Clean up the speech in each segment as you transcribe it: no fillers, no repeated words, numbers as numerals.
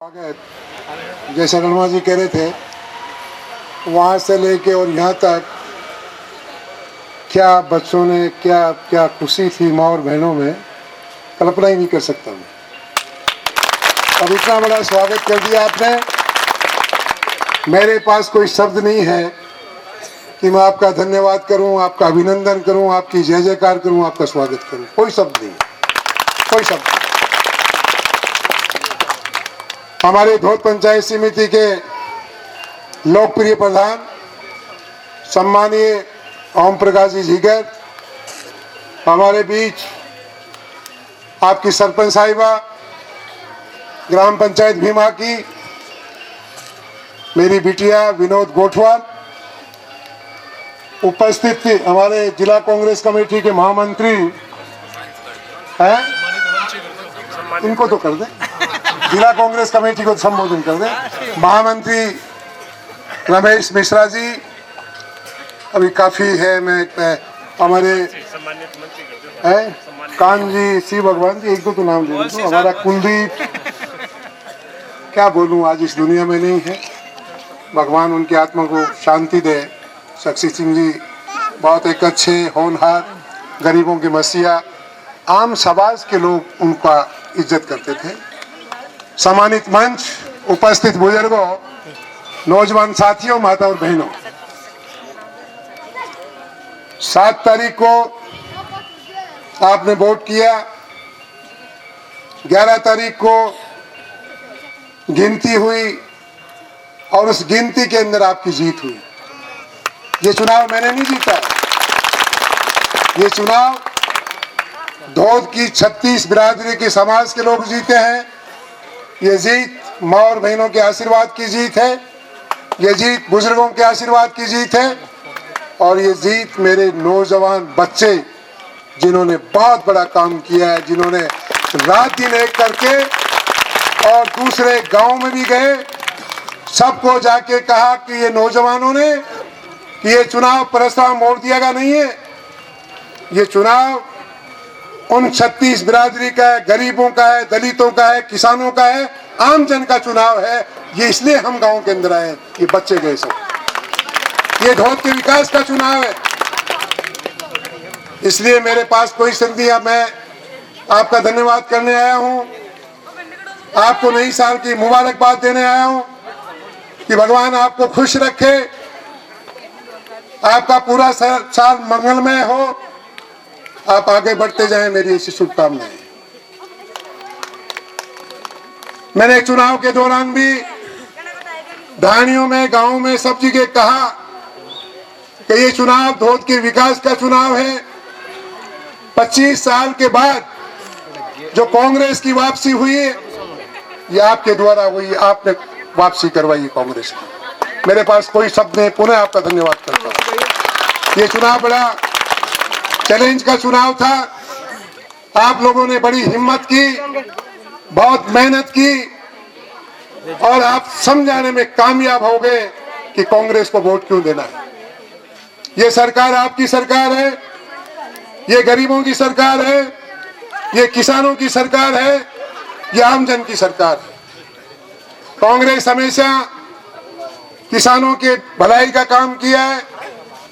स्वागत जैसे रणमा जी कह रहे थे, वहाँ से लेके और यहाँ तक क्या बच्चों ने क्या क्या खुशी थी माँ और बहनों में, कल्पना ही नहीं कर सकता मैं। अब इतना बड़ा स्वागत कर दिया आपने, मेरे पास कोई शब्द नहीं है कि मैं आपका धन्यवाद करूं, आपका अभिनंदन करूं, आपकी जय जयकार करूं, आपका स्वागत करूं। कोई शब्द नहीं, कोई शब्द नहीं। हमारे धौत पंचायत समिति के लोकप्रिय प्रधान सम्मानीय ओम प्रकाश जी झीगर, हमारे बीच आपकी सरपंच साहिबा, ग्राम पंचायत भीमा की मेरी बिटिया विनोद गोठवाल, उपस्थित हमारे जिला कांग्रेस कमेटी के महामंत्री हैं, इनको तो कर दे, जिला कांग्रेस कमेटी को संबोधन कर दे, महामंत्री रमेश मिश्रा जी, अभी काफी है, मैं हमारे हैं कान जी, सी भगवान जी, एक दो तो नाम ले दो, हमारा कुलदीप, क्या बोलूं, आज इस दुनिया में नहीं है, भगवान उनकी आत्मा को शांति दे। शक्ति सिंह जी बहुत एक अच्छे होनहार, गरीबों के मसीहा, आम समाज के लोग उनका इज्जत करते थे। सम्मानित मंच, उपस्थित बुजुर्गों, नौजवान साथियों, माता और बहनों, 7 तारीख को आपने वोट किया, 11 तारीख को गिनती हुई और उस गिनती के अंदर आपकी जीत हुई। ये चुनाव मैंने नहीं जीता, ये चुनाव धौत की 36 बिरादरी के समाज के लोग जीते हैं। ये जीत माँ और बहनों के आशीर्वाद की जीत है, ये जीत बुजुर्गों के आशीर्वाद की जीत है, और ये जीत मेरे नौजवान बच्चे जिन्होंने बहुत बड़ा काम किया है, जिन्होंने रात दिन एक करके और दूसरे गांव में भी गए, सबको जाके कहा कि ये नौजवानों ने कि ये चुनाव परिश्रम मोड़ दिया गया नहीं है, ये चुनाव उन 36 बिरादरी का है, गरीबों का है, दलितों का है, किसानों का है, आम जन का चुनाव है। ये इसलिए हम गांव के अंदर आए, ये बच्चे गए सब, ये धौत के विकास का चुनाव है। इसलिए मेरे पास कोई शब्द नहीं, मैं आपका धन्यवाद करने आया हूं, आपको नई साल की मुबारकबाद देने आया हूं कि भगवान आपको खुश रखे, आपका पूरा साल मंगलमय हो, आप आगे बढ़ते जाएं, मेरी ऐसी शुभकामनाएं। मैंने चुनाव के दौरान भी ढाणियों में, गांव में, सब जगह कहा कि ये चुनाव धौत के विकास का चुनाव है। 25 साल के बाद जो कांग्रेस की वापसी हुई है, ये आपके द्वारा हुई, आपने वापसी करवाई कांग्रेस की। मेरे पास कोई शब्द नहीं, पुनः आपका धन्यवाद करता हूँ। ये चुनाव बड़ा चैलेंज का चुनाव था, आप लोगों ने बड़ी हिम्मत की, बहुत मेहनत की और आप समझाने में कामयाब हो गए कि कांग्रेस को वोट क्यों देना है। ये सरकार आपकी सरकार है, ये गरीबों की सरकार है, ये किसानों की सरकार है, ये आम जन की सरकार है। कांग्रेस हमेशा किसानों के भलाई का काम किया है,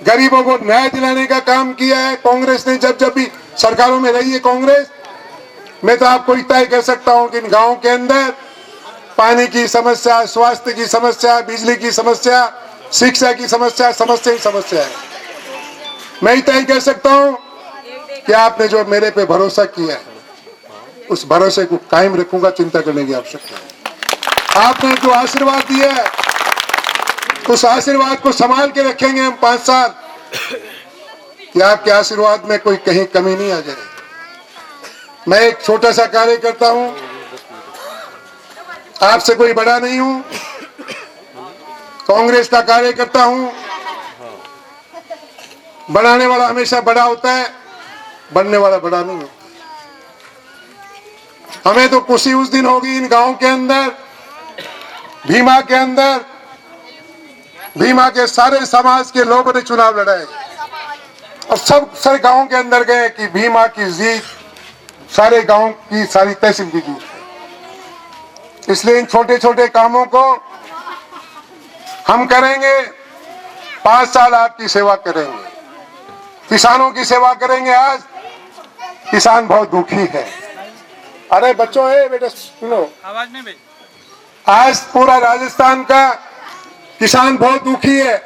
गरीबों को न्याय दिलाने का काम किया है। कांग्रेस ने जब जब भी सरकारों में रही है कांग्रेस, मैं तो आपको इतना ही कह सकता हूं कि इन गांव के अंदर पानी की समस्या, स्वास्थ्य की समस्या, बिजली की समस्या, शिक्षा की समस्या, समस्या ही समस्या है। मैं इतना ही कह सकता हूं कि आपने जो मेरे पे भरोसा किया है, उस भरोसे को कायम रखूंगा, चिंता करने की आवश्यकता है। आपने जो आशीर्वाद दिया है, उस आशीर्वाद को संभाल के रखेंगे हम 5 साल, कि आपके आशीर्वाद में कोई कहीं कमी नहीं आ जाए। मैं एक छोटा सा कार्य करता हूं, आपसे कोई बड़ा नहीं हूं, कांग्रेस का कार्य करता हूं। बनाने वाला हमेशा बड़ा होता है, बनने वाला बड़ा नहीं होता। हमें तो खुशी उस दिन होगी इन गांव के अंदर, भीमा के अंदर, भीमा के सारे समाज के लोगों ने चुनाव लड़ाए और सब सारे गांव के अंदर गए कि भीमा की जीत सारे गांव की, सारी तहसील की जीत। इसलिए इन छोटे छोटे कामों को हम करेंगे। 5 साल आपकी सेवा करेंगे, किसानों की सेवा करेंगे। आज किसान बहुत दुखी है। अरे बच्चों, बेटा सुनो, आवाज नहीं भाई। आज पूरा राजस्थान का किसान बहुत दुखी है।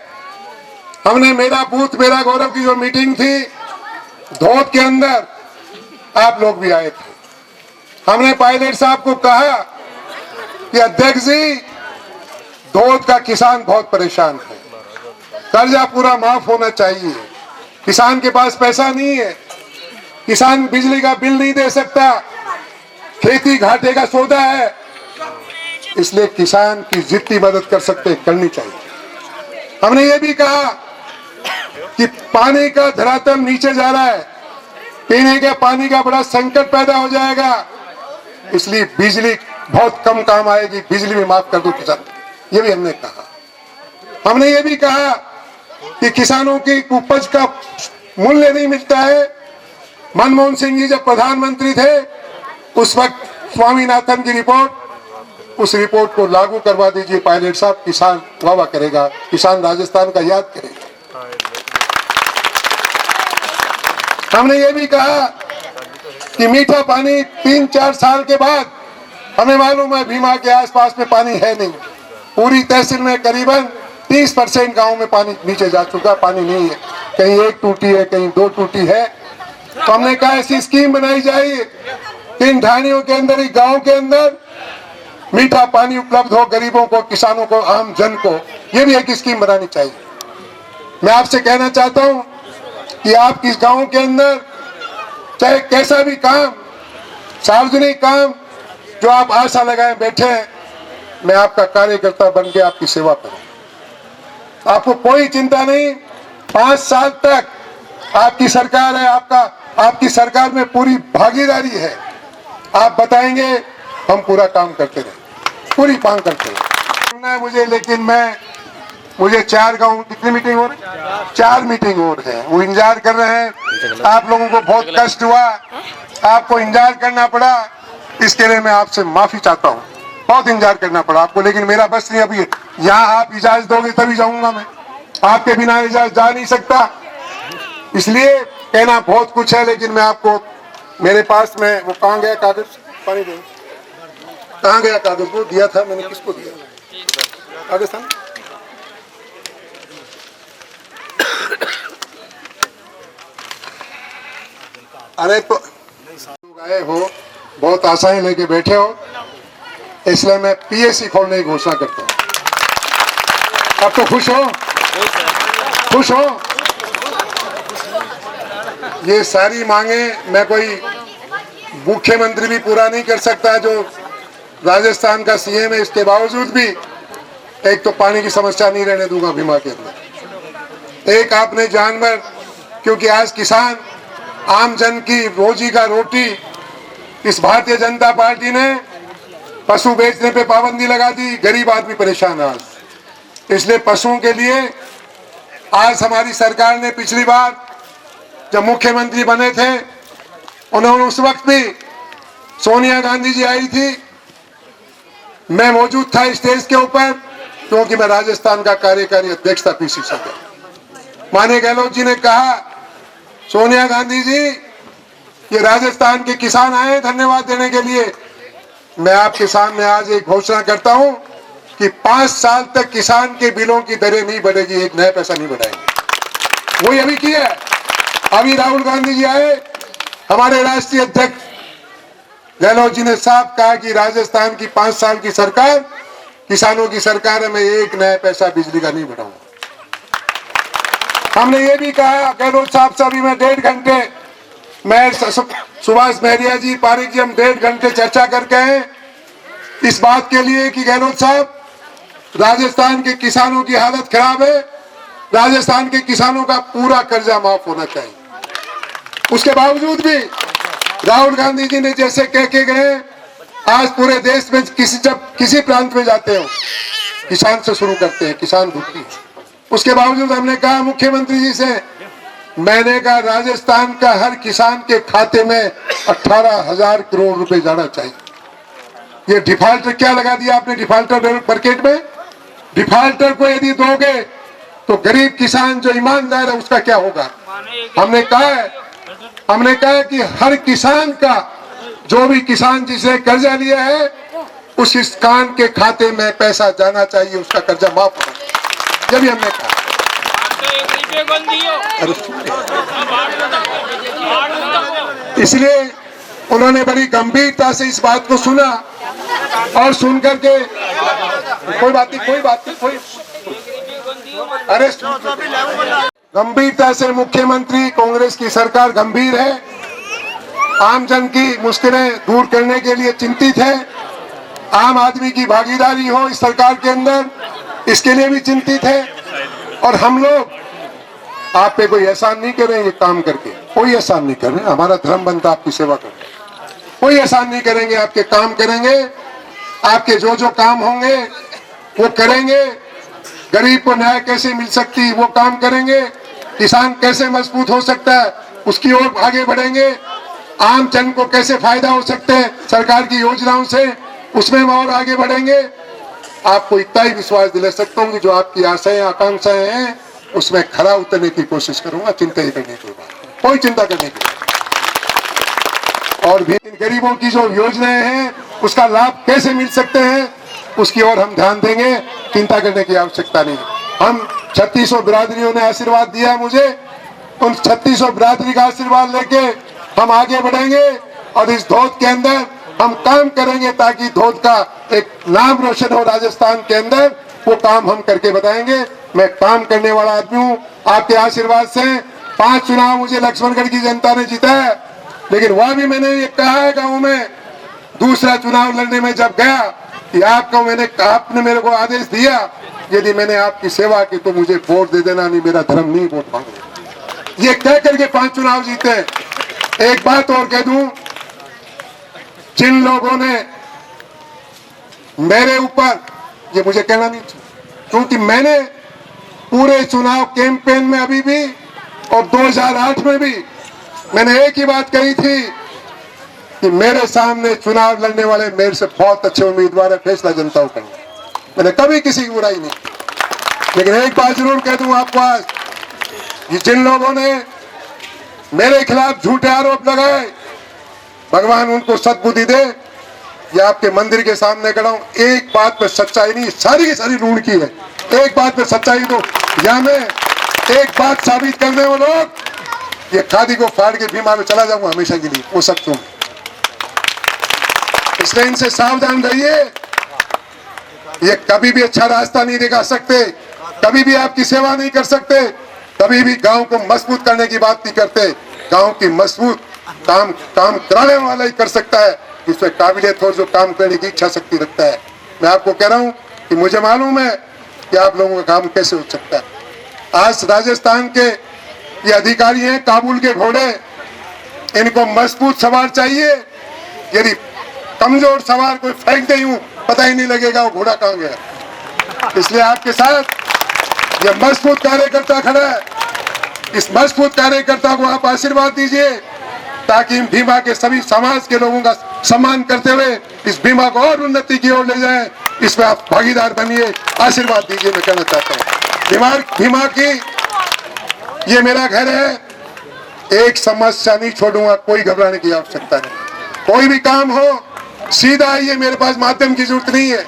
हमने मेरा बूथ मेरा गौरव की जो मीटिंग थी धोत के अंदर, आप लोग भी आए थे। हमने पायलट साहब को कहा कि अध्यक्ष जी, धोत का किसान बहुत परेशान है, कर्जा पूरा माफ होना चाहिए। किसान के पास पैसा नहीं है, किसान बिजली का बिल नहीं दे सकता, खेती घाटे का सौदा है, इसलिए किसान की जितनी मदद कर सकते करनी चाहिए। हमने ये भी कहा कि पानी का धरातल नीचे जा रहा है, पीने के पानी का बड़ा संकट पैदा हो जाएगा, इसलिए बिजली बहुत कम काम आएगी, बिजली भी माफ कर दो किसान। ये भी हमने कहा। हमने ये भी कहा कि किसानों की उपज का मूल्य नहीं मिलता है। मनमोहन सिंह जी जब प्रधानमंत्री थे उस वक्त स्वामीनाथन की रिपोर्ट, उस रिपोर्ट को लागू करवा दीजिए पायलट साहब, किसान वाह करेगा, किसान राजस्थान का याद करेगा। हमने ये भी कहा कि मीठा पानी 3-4 साल के बाद, हमें मालूम है भीमा के आसपास में पानी है नहीं, पूरी तहसील में करीबन 30% गांव में पानी नीचे जा चुका, पानी नहीं है, कहीं 1 टूटी है, कहीं 2 टूटी है। तो हमने कहा ऐसी स्कीम बनाई जाए इन ढाणियों के अंदर ही, गांव के अंदर मीठा पानी उपलब्ध हो गरीबों को, किसानों को, आम जन को। ये भी एक स्कीम बनानी चाहिए। मैं आपसे कहना चाहता हूं कि आप इस गांव के अंदर चाहे कैसा भी काम, सार्वजनिक काम जो आप आशा लगाए बैठे हैं, मैं आपका कार्यकर्ता बन के आपकी सेवा करूं। आपको कोई चिंता नहीं, 5 साल तक आपकी सरकार है, आपकी सरकार में पूरी भागीदारी है। आप बताएंगे, हम पूरा काम करते रहे, पूरी मांग करते रहे मुझे। लेकिन मुझे 4 गांव, कितनी मीटिंग हो रही है? 4 मीटिंग और है, वो इंतजार कर रहे हैं। आप लोगों को बहुत कष्ट हुआ, आपको इंतजार करना पड़ा, इसके लिए मैं आपसे माफी चाहता हूँ। बहुत इंतजार करना पड़ा आपको, लेकिन मेरा बस नहीं। अभी यहाँ आप इजाजत दोगे तभी जाऊंगा मैं, आपके बिना इजाजत जा नहीं सकता। इसलिए कहना बहुत कुछ है, लेकिन मैं आपको, मेरे पास में वो कहाँ गया कागज, पानी दो, कहाँ गया कागज? वो दिया था मैंने, किसको दिया कागज था? अरे तो आए हो, बहुत आशाएं लेके बैठे हो, इसलिए मैं पीएससी खोलने की घोषणा करता हूं। अब तो खुश हो? खुश हो? ये सारी मांगे मैं कोई मुख्यमंत्री भी पूरा नहीं कर सकता, जो राजस्थान का सीएम है। इसके बावजूद भी एक तो पानी की समस्या नहीं रहने दूंगा भीमा के अंदर। एक आपने जानवर, क्योंकि आज किसान, आम जन की रोजी का रोटी, इस भारतीय जनता पार्टी ने पशु बेचने पे पाबंदी लगा दी, गरीब आदमी परेशान है आज। इसलिए पशुओं के लिए आज हमारी सरकार ने, पिछली बार जब मुख्यमंत्री बने थे, उन्होंने उस वक्त भी सोनिया गांधी जी आई थी, मैं मौजूद था स्टेज के ऊपर, क्योंकि मैं राजस्थान का कार्यकारी अध्यक्ष था पीसीसी का। माननीय गहलोत जी ने कहा, सोनिया गांधी जी, ये राजस्थान के किसान आए धन्यवाद देने के लिए। मैं आपके सामने आज एक घोषणा करता हूं कि 5 साल तक किसान के बिलों की दरें नहीं बढ़ेगी, 1 नया पैसा नहीं बढ़ाएंगे। वही अभी किया है। अभी राहुल गांधी जी आए, हमारे राष्ट्रीय अध्यक्ष गहलोत जी ने साफ कहा कि राजस्थान की 5 साल की सरकार किसानों की सरकार है, मैं 1 नया पैसा बिजली का नहीं बढ़ाऊंगा। हमने ये भी कहा गहलोत साहब से, अभी मैं 1.5 घंटे, मैं सुभाष महरिया जी, पारिक जी, हम 1.5 घंटे चर्चा करके हैं इस बात के लिए कि गहलोत साहब, राजस्थान के किसानों की हालत खराब है, राजस्थान के किसानों का पूरा कर्जा माफ होना चाहिए। उसके बावजूद भी राहुल गांधी जी ने जैसे कह के गए, आज पूरे देश में जब किसी प्रांत में जाते हो, किसान से शुरू करते हैं, किसान दुखी। उसके बावजूद हमने कहा मुख्यमंत्री जी से, मैंने कहा राजस्थान का हर किसान के खाते में 18,000 करोड़ रुपए जाना चाहिए। ये डिफाल्टर क्या लगा दिया आपने डिफाल्टर बकेट में? डिफाल्टर को यदि दोगे तो गरीब किसान जो ईमानदार है उसका क्या होगा? हमने कहा है कि हर किसान का, जो भी किसान जिसने कर्जा लिया है उस किसान के खाते में पैसा जाना चाहिए, उसका कर्जा माफ होना। जब भी हमने कहा, इसलिए उन्होंने बड़ी गंभीरता से इस बात को सुना और सुन करके कोई बात नहीं, अरे गंभीरता से मुख्यमंत्री, कांग्रेस की सरकार गंभीर है, आम जन की मुश्किलें दूर करने के लिए चिंतित है, आम आदमी की भागीदारी हो इस सरकार के अंदर, इसके लिए भी चिंतित है। और हम लोग आप पे कोई एहसान नहीं करेंगे काम करके, कोई एहसान नहीं कर रहे, हमारा धर्म बनता आपकी सेवा करें, कोई एहसान नहीं करेंगे, आपके काम करेंगे, आपके जो जो काम होंगे वो करेंगे, गरीब को न्याय कैसे मिल सकती वो काम करेंगे, किसान कैसे मजबूत हो सकता है उसकी ओर आगे बढ़ेंगे, आम जन को कैसे फायदा हो सकते हैं सरकार की योजनाओं से उसमें हम और आगे बढ़ेंगे। आपको इतना ही विश्वास दिला सकता हूँ कि जो आपकी आशाएं आकांक्षाएं हैं उसमें खरा उतरने की कोशिश करूंगा, चिंता ही करने की बात, कोई चिंता करने की बात। और भी इन गरीबों की जो योजनाएं हैं उसका लाभ कैसे मिल सकते हैं उसकी ओर हम ध्यान देंगे, चिंता करने की आवश्यकता नहीं। हम 3600 बिरादरियों ने आशीर्वाद दिया मुझे, उन 3600 बिरादरी का आशीर्वाद लेके हम आगे बढ़ेंगे और इस धौत के अंदर हम काम करेंगे ताकि धौत का एक नाम रोशन हो राजस्थान के अंदर, वो काम हम करके बताएंगे। मैं काम करने वाला आदमी हूँ, आपके आशीर्वाद से 5 चुनाव मुझे लक्ष्मणगढ़ की जनता ने जीता है, लेकिन वह भी मैंने ये कहा है गाँव में, दूसरा चुनाव लड़ने में जब गया कि आपने मेरे को आदेश दिया यदि मैंने आपकी सेवा की तो मुझे वोट दे देना, नहीं मेरा धर्म नहीं वोट मांगना, ये कह करके 5 चुनाव जीते। एक बात और कह दूं, जिन लोगों ने मेरे ऊपर, ये मुझे कहना नहीं क्योंकि मैंने पूरे चुनाव कैंपेन में अभी भी और 2008 में भी मैंने एक ही बात कही थी कि मेरे सामने चुनाव लड़ने वाले मेरे से बहुत अच्छे उम्मीदवार है, फैसला जनता को करना। मैंने कभी किसी की बुराई नहीं, लेकिन एक बात जरूर कह दूं आपको आज, कि जिन लोगों ने मेरे खिलाफ झूठे आरोप लगाए, भगवान उनको सद्बुद्धि दे। ये आपके मंदिर के सामने खड़ा हूं, एक बात पे सच्चाई नहीं, सारी की सारी ढूंढ की है, एक बात पे सच्चाई दो, या मैं एक बात साबित करने वो लोग, ये खादी को फाड़ के बीमा में चला जाऊंगा हमेशा के लिए, वो सकता हूं। इसलिए इनसे सावधान रहिए, ये कभी भी अच्छा रास्ता नहीं दिखा सकते, कभी भी आपकी सेवा नहीं कर सकते, कभी भी गांव को मजबूत करने की बात नहीं करते। गांव की मजबूत काम कराने वाला ही कर सकता है, जिसमें काबिलियत और जो काम करने की इच्छा शक्ति रखता है। मैं आपको कह रहा हूं कि मुझे मालूम है कि आप लोगों का काम कैसे हो सकता है। आज राजस्थान के ये अधिकारी हैं काबुल के घोड़े, इनको मजबूत सवार चाहिए, यदि कमजोर सवार कोई फेंक दे यूं पता ही नहीं लगेगा वो घोड़ा कहां गया। इसलिए आपके साथ ये मजबूत कार्यकर्ता खड़ा है, इस मजबूत कार्यकर्ता को आप आशीर्वाद दीजिए ताकि भीमा के सभी समाज के लोगों का सम्मान करते हुए इस भीमा को और उन्नति की ओर ले जाएं। इसमें आप भागीदार बनिए, आशीर्वाद दीजिए, मैं कहना चाहता हूँ। भीमा की ये मेरा घर है, एक समस्या नहीं छोड़ूंगा, कोई घबराने की आवश्यकता नहीं। कोई भी काम हो सीधा आइए, मेरे पास माध्यम की जरूरत नहीं है,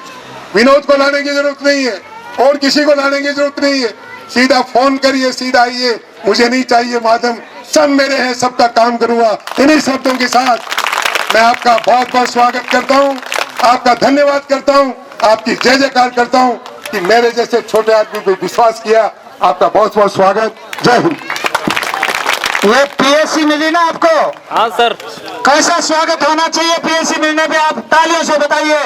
विनोद को लाने की जरूरत नहीं है, और किसी को लाने की जरूरत नहीं है, सीधा फोन करिए, सीधा आइए, मुझे नहीं चाहिए माध्यम, सब मेरे हैं, सबका काम करूंगा। इन्हीं शब्दों के साथ मैं आपका बहुत बहुत स्वागत करता हूं, आपका धन्यवाद करता हूं, आपकी जय जयकार करता हूं कि मेरे जैसे छोटे आदमी को विश्वास किया। आपका बहुत बहुत स्वागत, जय हिंद। ये पीएससी मिली ना आपको? हाँ सर। कैसा स्वागत होना चाहिए पीएससी मिलने पे, आप तालियों से बताइए।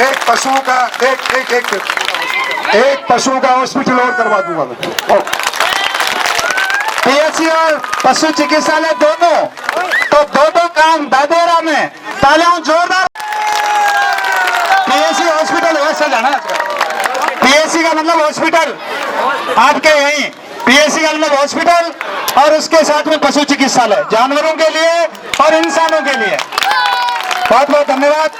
एक पशुओं का हॉस्पिटल और करवा दूंगा मैं। पीएससी और पशु चिकित्सालय दोनों, तो दो काम दादेरा में, तालियां जोरदार। पीएससी हॉस्पिटल वैसे जाना, पीएससी का मतलब हॉस्पिटल आपके यहीं, पीएससी का मतलब हॉस्पिटल और उसके साथ में पशु चिकित्सालय, जानवरों के लिए और इंसानों के लिए। बहुत बहुत धन्यवाद।